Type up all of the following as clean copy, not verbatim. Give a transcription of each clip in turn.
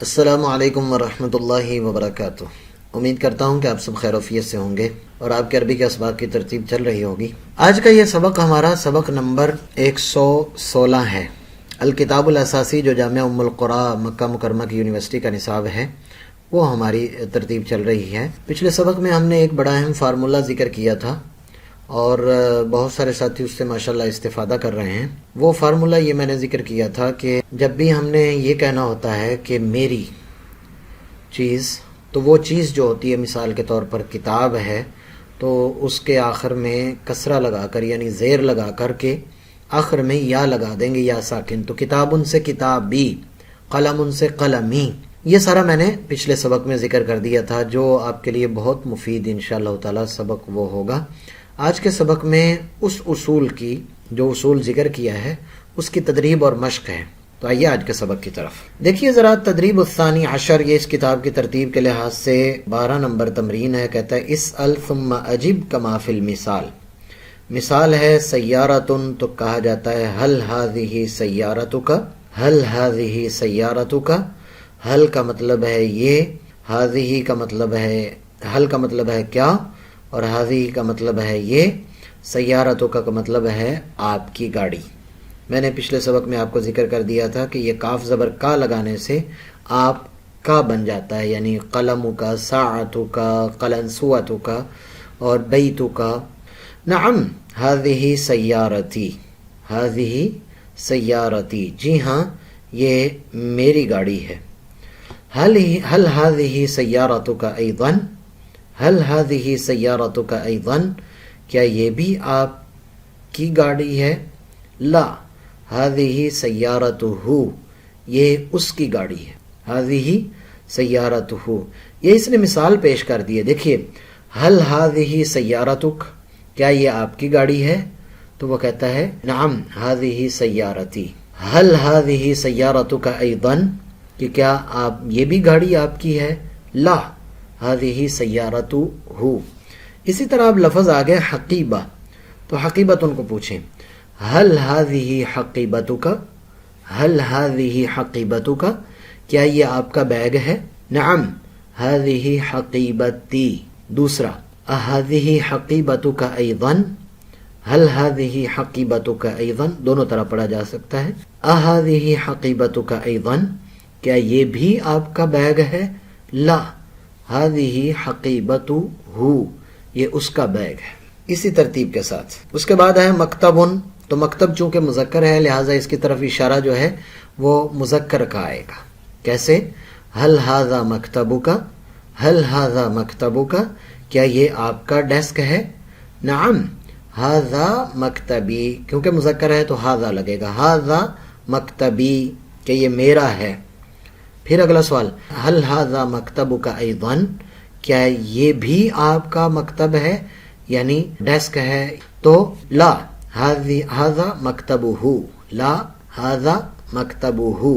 السلام علیکم ورحمۃ اللہ وبرکاتہ۔ امید کرتا ہوں کہ آپ سب خیر و عافیت سے ہوں گے اور آپ کے عربی کے اسباق کی ترتیب چل رہی ہوگی۔ آج کا یہ سبق ہمارا سبق نمبر 116 ہے۔ الکتاب الاساسی جو جامعہ ام القری مکہ مکرمہ کی یونیورسٹی کا نصاب ہے وہ ہماری ترتیب چل رہی ہے۔ پچھلے سبق میں ہم نے ایک بڑا اہم فارمولہ ذکر کیا تھا اور بہت سارے ساتھی اس سے ماشاءاللہ استفادہ کر رہے ہیں۔ وہ فارمولہ یہ میں نے ذکر کیا تھا کہ جب بھی ہم نے یہ کہنا ہوتا ہے کہ میری چیز، تو وہ چیز جو ہوتی ہے مثال کے طور پر کتاب ہے، تو اس کے آخر میں کسرہ لگا کر یعنی زیر لگا کر کے آخر میں یا لگا دیں گے یا ساکن، تو کتاب ان سے کتابی، قلم ان سے قلمی۔ یہ سارا میں نے پچھلے سبق میں ذکر کر دیا تھا، جو آپ کے لیے بہت مفید انشاءاللہ تعالی سبق وہ ہوگا۔ آج کے سبق میں اس اصول کی جو اصول ذکر کیا ہے اس کی تدریب اور مشق ہے۔ تو آئیے آج کے سبق کی طرف دیکھیے ذرا۔ تدریب الثانی عشر، یہ اس کتاب کی ترتیب کے لحاظ سے 12 نمبر تمرین ہے۔ کہتا ہے اسأل ثم اجب کما فی المثال۔ مثال ہے سیارتن، تو کہا جاتا ہے هل هذه سیارتک، هل هذه سیارتک۔ هل کا مطلب ہے یہ، هذه کا مطلب ہے، هل کا مطلب ہے کیا، اور هذه کا مطلب ہے یہ، سیارتک کا مطلب ہے آپ کی گاڑی۔ میں نے پچھلے سبق میں آپ کو ذکر کر دیا تھا کہ یہ کاف زبر کا لگانے سے آپ کا بن جاتا ہے، یعنی قلم کا، ساعتو کا، قلنسوتو کا اور بیتو کا۔ نعم هذه سیارتی، هذه سیارتی، جی ہاں یہ میری گاڑی ہے۔ هل هذه سیارتک ایضا، هل هذه سیارتک ایضا، کیا یہ بھی آپ کی گاڑی ہے؟ لا هذه سیارته، یہ اس کی گاڑی ہے۔ هذه سیارته، یہ اس نے مثال پیش کر دی ہے۔ دیکھیے هل هذه سیارتک، کیا یہ آپ کی گاڑی ہے؟ تو وہ کہتا ہے نعم هذه سیارتی۔ هل هذه سیارتک ایضا، کہ کیا آپ یہ بھی گاڑی آپ کی ہے؟ لا هذه سیارته۔ اسی طرح اب لفظ آگئے حقیبہ، تو حقیبت ان کو پوچھیں هل هذه حقیبتک، هل هذه حقیبتک، کیا یہ آپ کا بیگ ہے؟ نعم هذه حقیبتی۔ دوسرا هذه حقیبتک ایضا، هل هذه حقیبتک ایضا، دونوں طرح پڑھا جا سکتا ہے۔ هذه حقیبتک ایضا، کیا یہ بھی آپ کا بیگ ہے؟ لا هذه حقیبته، یہ اس کا بیگ ہے۔ اسی ترتیب کے ساتھ اس کے بعد ہے مکتبن، تو مکتب چونکہ مذکر ہے لہٰذا اس کی طرف اشارہ جو ہے وہ مذکر کا آئے گا۔ کیسے؟ هل هذا مکتبک، هل هذا مکتبک، کیا یہ آپ کا ڈیسک ہے؟ نعم هذا مکتبی، کیونکہ مذکر ہے تو هذا لگے گا، هذا مکتبی، کہ یہ میرا ہے۔ پھر اگلا سوال هل هذا مکتبک ایضا، کیا یہ بھی آپ کا مکتب ہے یعنی ڈیسک ہے؟ تو لا هذا مکتبہ، لا هذا مکتبہ۔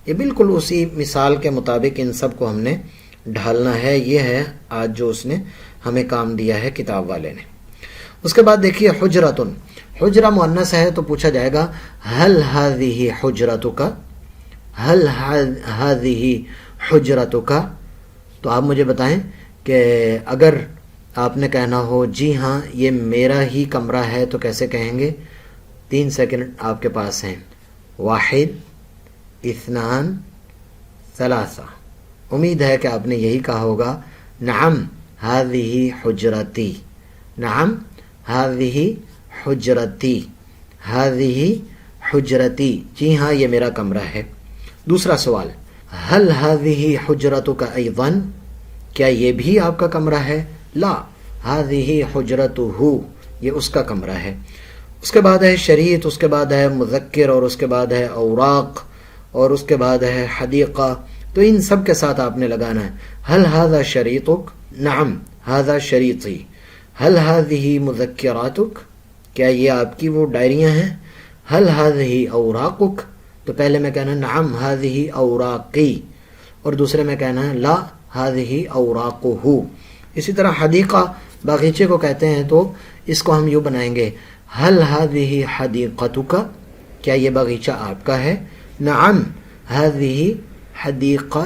یہ بالکل اسی مثال کے مطابق ان سب کو ہم نے ڈھالنا ہے۔ یہ ہے آج جو اس نے ہمیں کام دیا ہے کتاب والے نے۔ اس کے بعد دیکھیے حجرتن، حجرہ مؤنث ہے تو پوچھا جائے گا هل هذه حجرتک، هل هذه حجرتک۔ تو آپ مجھے بتائیں کہ اگر آپ نے کہنا ہو جی ہاں یہ میرا ہی کمرہ ہے تو کیسے کہیں گے؟ 3 سیکنڈ آپ کے پاس ہیں۔ 1 2 3۔ امید ہے کہ آپ نے یہی کہا ہوگا نعم هذه حجرتی، نعم هذه حجرتی، هذه حجرتی، جی ہاں یہ میرا کمرہ ہے۔ دوسرا سوال هل هذه حجرتک ایضا، کیا یہ بھی آپ کا کمرہ ہے؟ لا هذه حجرته، یہ اس کا کمرہ ہے۔ اس کے بعد ہے شریط، اس کے بعد ہے مذکر، اور اس کے بعد ہے اوراق، اور اس کے بعد ہے حدیقہ۔ تو ان سب کے ساتھ آپ نے لگانا ہے هل هذا شریطک، نعم هذا شریطی۔ هل هذه مذکراتک، کیا یہ آپ کی وہ ڈائریاں ہیں؟ هل هذه اوراقک، تو پہلے میں کہنا نعم هذه اوراقی، اور دوسرے میں کہنا ہے لا هذه اوراقه۔ اسی طرح حدیقہ باغیچے کو کہتے ہیں، تو اس کو ہم یوں بنائیں گے هل هذه حدیقتک، کیا یہ باغیچہ آپ کا ہے؟ نعم هذه حدیقہ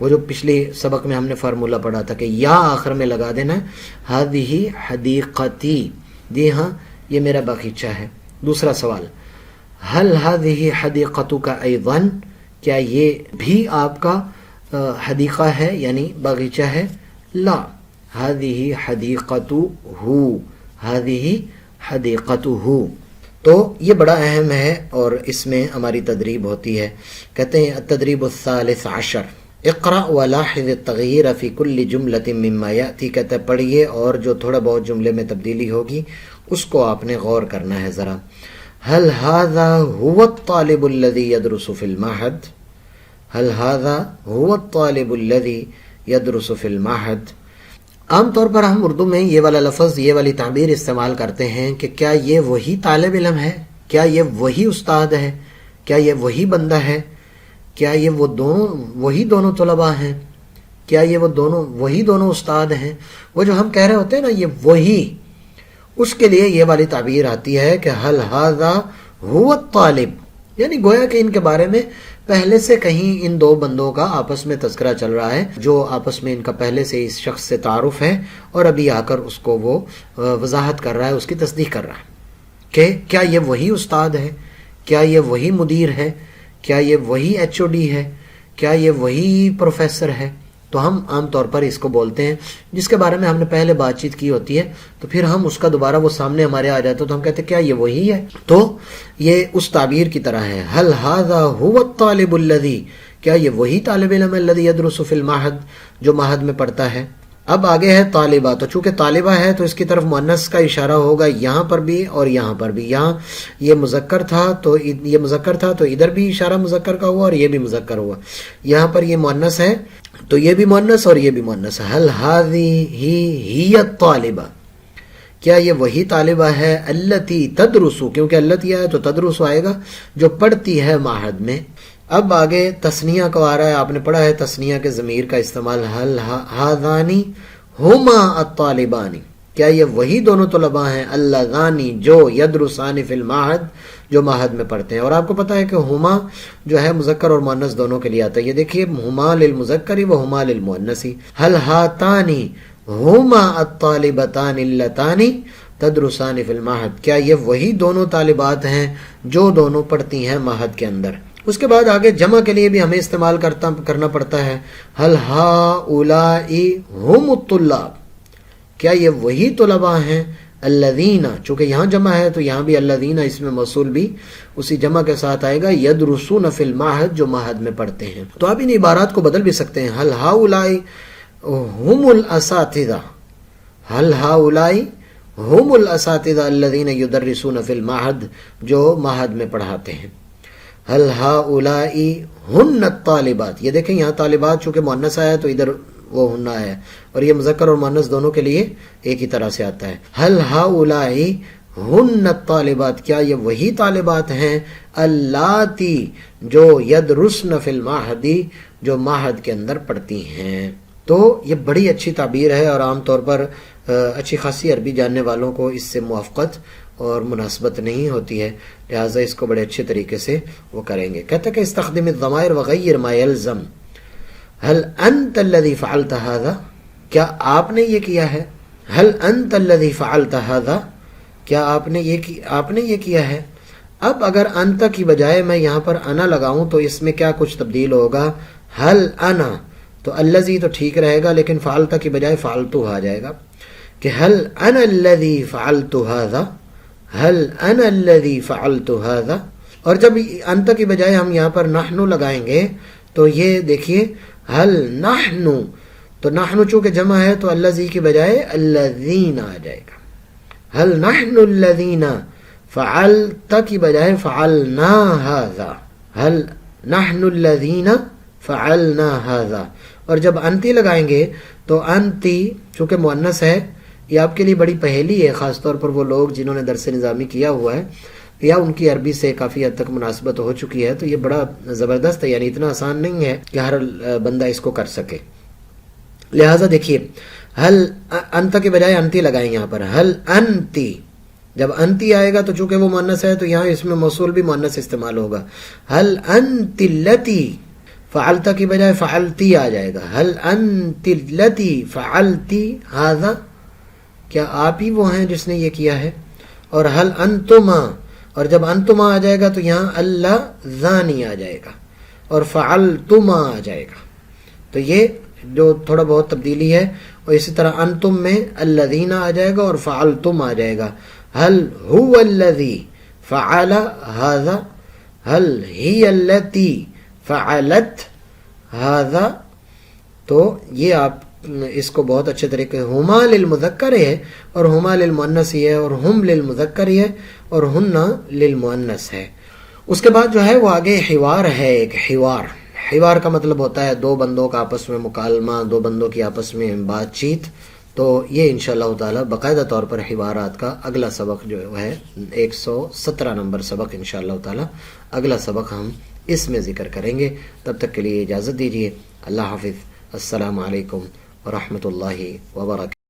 وہ جو پچھلی سبق میں ہم نے فارمولہ پڑھا تھا کہ یا آخر میں لگا دینا ہے ہذہ حدیقتی، جی ہاں یہ میرا باغیچہ ہے. دوسرا سوال هل هذه حدیقتک ایضا، کیا یہ بھی آپ کا حدیقہ ہے یعنی باغیچہ ہے؟ لا، هذه حدیقته، هذه حدیقته. تو یہ بڑا اہم ہے اور اس میں ہماری تدریب ہوتی ہے. کہتے ہیں التدریب الثالث عشر اقرأ ولاحظ التغییر فی کل جملۃ مما یأتی، کہتے ہیں پڑھیے اور جو تھوڑا بہت جملے میں تبدیلی ہوگی اس کو آپ نے غور کرنا ہے ذرا. هل هذا هو الطالب الذي يدرس في المعهد، هل هذا هو الطالب الذي يدرس في المعهد. عام طور پر ہم اردو میں یہ والا لفظ، یہ والی تعبیر استعمال کرتے ہیں کہ کیا یہ وہی طالب علم ہے، کیا یہ وہی استاد ہے، کیا یہ وہی بندہ ہے، کیا یہ وہی دونوں طلباء ہیں، کیا یہ وہی دونوں استاد ہیں. وہ جو ہم کہہ رہے ہوتے ہیں نا یہ وہی، اس کے لیے یہ والی تعبیر آتی ہے کہ هل هذا هو الطالب، یعنی گویا کہ ان کے بارے میں پہلے سے کہیں ان دو بندوں کا آپس میں تذکرہ چل رہا ہے، جو آپس میں ان کا پہلے سے اس شخص سے تعارف ہے اور ابھی آ کر اس کو وہ وضاحت کر رہا ہے، اس کی تصدیق کر رہا ہے کہ کیا یہ وہی استاد ہے، کیا یہ وہی مدیر ہے، کیا یہ وہی ایچ او ڈی ہے، کیا یہ وہی پروفیسر ہے. تو ہم عام طور پر اس کو بولتے ہیں جس کے بارے میں ہم نے پہلے بات چیت کی ہوتی ہے، تو پھر ہم اس کا دوبارہ وہ سامنے ہمارے آ جاتا ہے تو ہم کہتے ہیں کیا یہ وہی ہے. تو یہ اس تعبیر کی طرح ہے هل هذا هو الطالب الذي، کیا یہ وہی طالب علم الذي يدرس في المعهد، جو معہد میں پڑھتا ہے. اب آگے ہے طالبہ، تو چونکہ طالبہ ہے تو اس کی طرف مؤنث کا اشارہ ہوگا یہاں پر بھی اور یہاں پر بھی. یہاں یہ مذکر تھا تو یہ مذکر تھا تو ادھر بھی اشارہ مذکر کا ہوا اور یہ بھی مذکر ہوا. یہاں پر یہ مؤنث ہے تو یہ بھی مؤنث اور یہ بھی مؤنث ہے. هل هذه هي الطالبہ، کیا یہ وہی طالبہ ہے التی تدرس، کیونکہ التی آئے تو تدرس آئے گا، جو پڑھتی ہے معہد میں. اب آگے تثنیہ کو آ رہا ہے، آپ نے پڑھا ہے تثنیہ کے ضمیر کا استعمال هل هذان ہما الطالبان، کیا یہ وہی دونوں طلباء ہیں اللذان جو یدرسان فی المعہد، جو معہد میں پڑھتے ہیں. اور آپ کو پتا ہے کہ ہما جو ہے مذکر اور مؤنث دونوں کے لیے آتا ہے. یہ دیکھیے ہما للمذکر و ہما للمؤنث. هل هاتان ہما الطالبتان اللتان تدرسان فی المعہد، کیا یہ وہی دونوں طالبات ہیں جو دونوں پڑھتی ہیں معہد کے اندر. اس کے بعد آگے جمع کے لیے بھی ہمیں استعمال کرنا پڑتا ہے هل هؤلاء هم الطلاب، کیا یہ وہی طلباء ہیں الذین، چونکہ یہاں جمع ہے تو یہاں بھی الذین اس میں موصول بھی اسی جمع کے ساتھ آئے گا، یدرسون فی المعہد، جو معہد میں پڑھتے ہیں. تو آپ ان عبارات کو بدل بھی سکتے ہیں هل هؤلاء هم الاساتذہ، هل هؤلاء هم الاساتذہ الذین یدرسون فی المعہد، جو معہد میں پڑھاتے ہیں. هل هؤلاء هن الطالبات، یہ دیکھیں یہاں طالبات چونکہ مؤنث آیا تو ادھر وہ ہننا ہے اور یہ مذکر اور مؤنث دونوں کے لیے ایک ہی طرح سے آتا ہے. هل هؤلاء هن الطالبات، کیا یہ وہی طالبات ہیں اللاتی جو یدرسن فی المعہد، جو معہد کے اندر پڑھتی ہیں. تو یہ بڑی اچھی تعبیر ہے اور عام طور پر اچھی خاصی عربی جاننے والوں کو اس سے موافقت اور مناسبت نہیں ہوتی ہے، لہٰذا اس کو بڑے اچھے طریقے سے وہ کریں گے. کہتا کہ استخدم الضمائر وغیر ما یلزم. هل انت الذي فعلت هذا، کیا آپ نے یہ کیا ہے. هل انت الذي فعلت هذا، کیا آپ نے یہ کیا ہے. اب اگر انت کی بجائے میں یہاں پر انا لگاؤں تو اس میں کیا کچھ تبدیل ہوگا. هل انا تو الذي تو ٹھیک رہے گا لیکن فعلت کی بجائے فعلتو آ جائے گا کہ هل انا الذي فعلت هذا، هل انا الذي فعلت هذا. اور جب انت کی بجائے ہم یہاں پر نحن لگائیں گے تو یہ دیکھیے هل نحن، تو نحن چونکہ جمع ہے تو الذی کی بجائے الذین آ جائے گا. هل نحن الذین، فعلت کی بجائے فعلنا هذا، هل نحن الذین فعلنا هذا. اور جب انتی لگائیں گے تو انتی چونکہ مؤنث ہے، یہ آپ کے لیے بڑی پہیلی ہے، خاص طور پر وہ لوگ جنہوں نے درس نظامی کیا ہوا ہے یا ان کی عربی سے کافی حد تک مناسبت ہو چکی ہے، تو یہ بڑا زبردست ہے، یعنی اتنا آسان نہیں ہے کہ ہر بندہ اس کو کر سکے. لہٰذا دیکھیے ہل انت کے بجائے انتی لگائیں یہاں پر ہل انتی. جب انتی آئے گا تو چونکہ وہ مؤنث ہے تو یہاں اس میں موصول بھی مؤنث استعمال ہوگا. ہل انت التی فعلت کی بجائے فعلتی آ جائے گا. هل انت التي فعلتی هذا، کیا آپ ہی وہ ہیں جس نے یہ کیا ہے. اور هل انتما، اور جب انتما آ جائے گا تو یہاں اللہ ذانی آ جائے گا اور فعلتما آ جائے گا. تو یہ جو تھوڑا بہت تبدیلی ہے. اور اسی طرح انتم میں الذین آ جائے گا اور فعلتم آ جائے گا. هل هو الذی فعل هذا، هل هی التی فعلت هذا. تو یہ آپ اس کو بہت اچھے طریقے ہما للمذکر ہے اور ہما للمؤنث ہے اور ہم للمذکر ہے اور ہن للمؤنث ہے. اس کے بعد جو ہے وہ آگے حوار ہے. ایک حوار کا مطلب ہوتا ہے دو بندوں کا آپس میں مکالمہ، دو بندوں کی آپس میں بات چیت. تو یہ انشاءاللہ تعالی باقاعدہ طور پر حوارات کا اگلا سبق جو ہے 117 نمبر سبق انشاءاللہ تعالی اگلا سبق ہم اس میں ذکر کریں گے. تب تک کے لیے اجازت دیجیے. اللہ حافظ. السلام علیکم ورحمۃ اللہ وبرکاتہ.